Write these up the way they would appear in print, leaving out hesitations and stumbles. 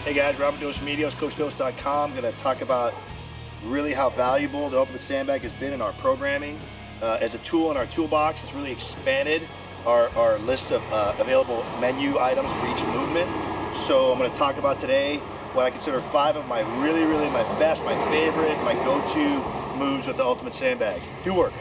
Hey guys, Remedios, CoachDose.com. I'm going to talk about really how valuable the Ultimate Sandbag has been in our programming. As a tool in our toolbox, it's really expanded our list of available menu items for each movement. So I'm going to talk about today what I consider 5 of my really my best, my favorite, my go-to moves with the Ultimate Sandbag. Do work.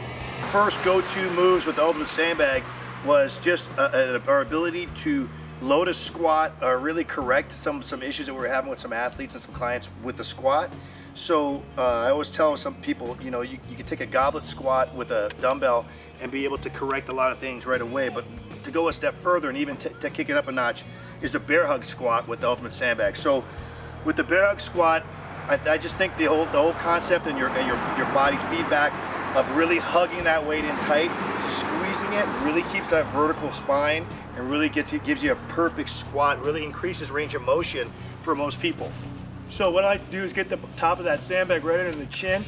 First go-to moves with the Ultimate Sandbag was just our ability to load a squat or really correct some issues that we were having with some athletes and some clients with the squat. So I always tell some people, you know, you can take a goblet squat with a dumbbell and be able to correct a lot of things right away. But to go a step further and even to kick it up a notch is a bear hug squat with the Ultimate Sandbag. So with the bear hug squat, I just think the whole concept and your body's feedback of really hugging that weight in tight, squeezing it, really keeps that vertical spine and really gives you a perfect squat, really increases range of motion for most people. So what I like to do is get the top of that sandbag right under the chin,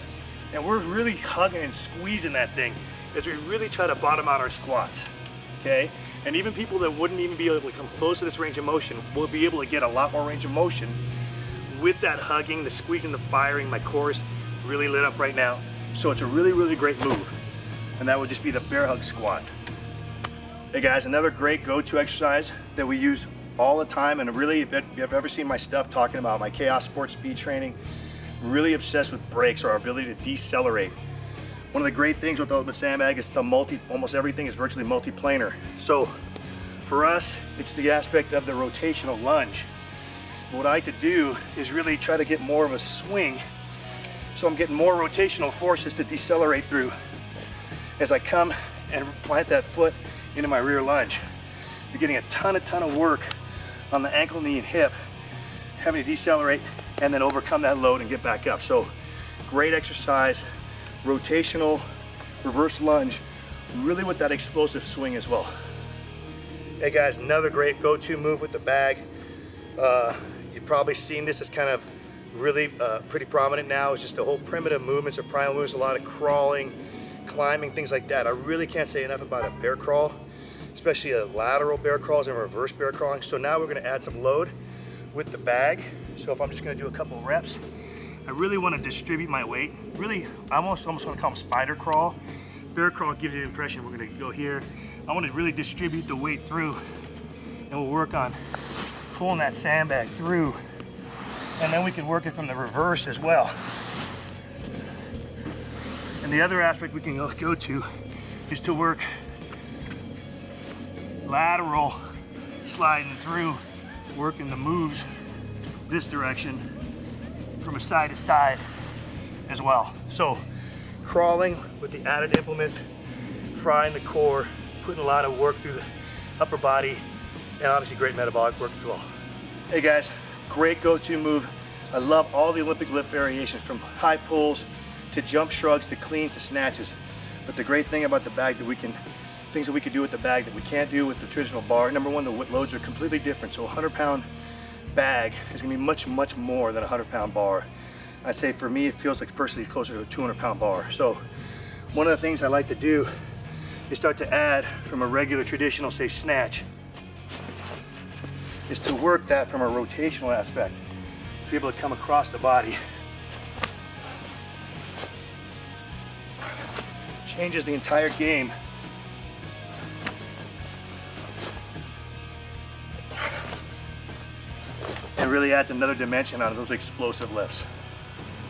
and we're really hugging and squeezing that thing as we really try to bottom out our squats, okay? And even people that wouldn't even be able to come close to this range of motion will be able to get a lot more range of motion with that hugging, the squeezing, the firing. My core is really lit up right now. So it's a really great move, and that would just be the bear hug squat. Hey guys, another great go-to exercise that we use all the time, and really, if you've ever seen my stuff talking about my Chaos Sports Speed Training, I'm really obsessed with brakes, or our ability to decelerate. One of the great things with the Ultimate Sandbag is almost everything is virtually multi-planar. So for us, it's the aspect of the rotational lunge. What I like to do is really try to get more of a swing, so I'm getting more rotational forces to decelerate through as I come and plant that foot into my rear lunge. You're getting a ton of work on the ankle, knee, and hip, having to decelerate and then overcome that load and get back up. So great exercise, rotational reverse lunge, really with that explosive swing as well. Hey guys, another great go-to move with the bag. You've probably seen this as kind of really pretty prominent now. Is just the whole primitive movements or primal moves, a lot of crawling, climbing, things like that. I really can't say enough about a bear crawl, especially a lateral bear crawls and reverse bear crawling. So now we're going to add some load with the bag. So if I'm just going to do a couple reps, I really want to distribute my weight. Really, I almost want to call them spider crawl. Bear crawl gives you the impression we're going to go here. I want to really distribute the weight through, and we'll work on pulling that sandbag through. And then we can work it from the reverse as well. And the other aspect we can go to is to work lateral sliding through, working the moves this direction from a side to side as well. So crawling with the added implements, frying the core, putting a lot of work through the upper body, and obviously great metabolic work as well. Hey guys, great go-to move. I love all the Olympic lift variations, from high pulls to jump shrugs to cleans to snatches. But the great thing about the bag things that we can do with the bag that we can't do with the traditional bar. Number one, the loads are completely different. So a 100-pound bag is gonna be much more than a 100-pound bar. I'd say for me, it feels like personally closer to a 200-pound bar. So one of the things I like to do is start to add from a regular traditional, say, snatch, is to work that from a rotational aspect, to be able to come across the body. Changes the entire game. And really adds another dimension on those explosive lifts.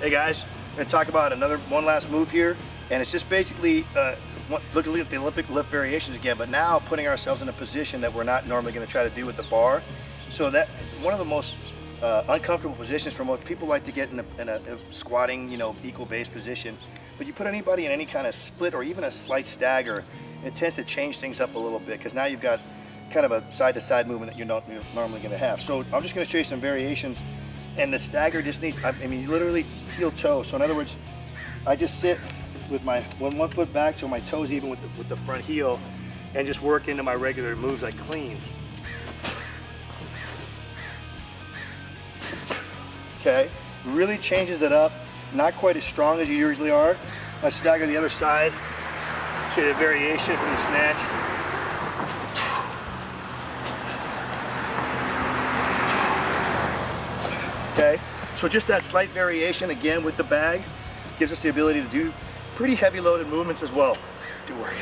Hey guys, I'm gonna talk about one last move here, and it's just basically looking at the Olympic lift variations again, but now putting ourselves in a position that we're not normally gonna try to do with the bar. So that one of the most uncomfortable positions for most people like to get in a squatting, you know, equal base position. But you put anybody in any kind of split or even a slight stagger, it tends to change things up a little bit, because now you've got kind of a side-to-side movement that you're not normally going to have. So I'm just going to show you some variations, and the stagger just needs, I mean, literally heel toe. So in other words, I just sit with my one foot back, so my toes even with the front heel, and just work into my regular moves like cleans. Okay, really changes it up. Not quite as strong as you usually are. I stagger the other side, show you the variation from the snatch. okay? So just that slight variation again with the bag gives us the ability to do pretty heavy loaded movements as well. Do work.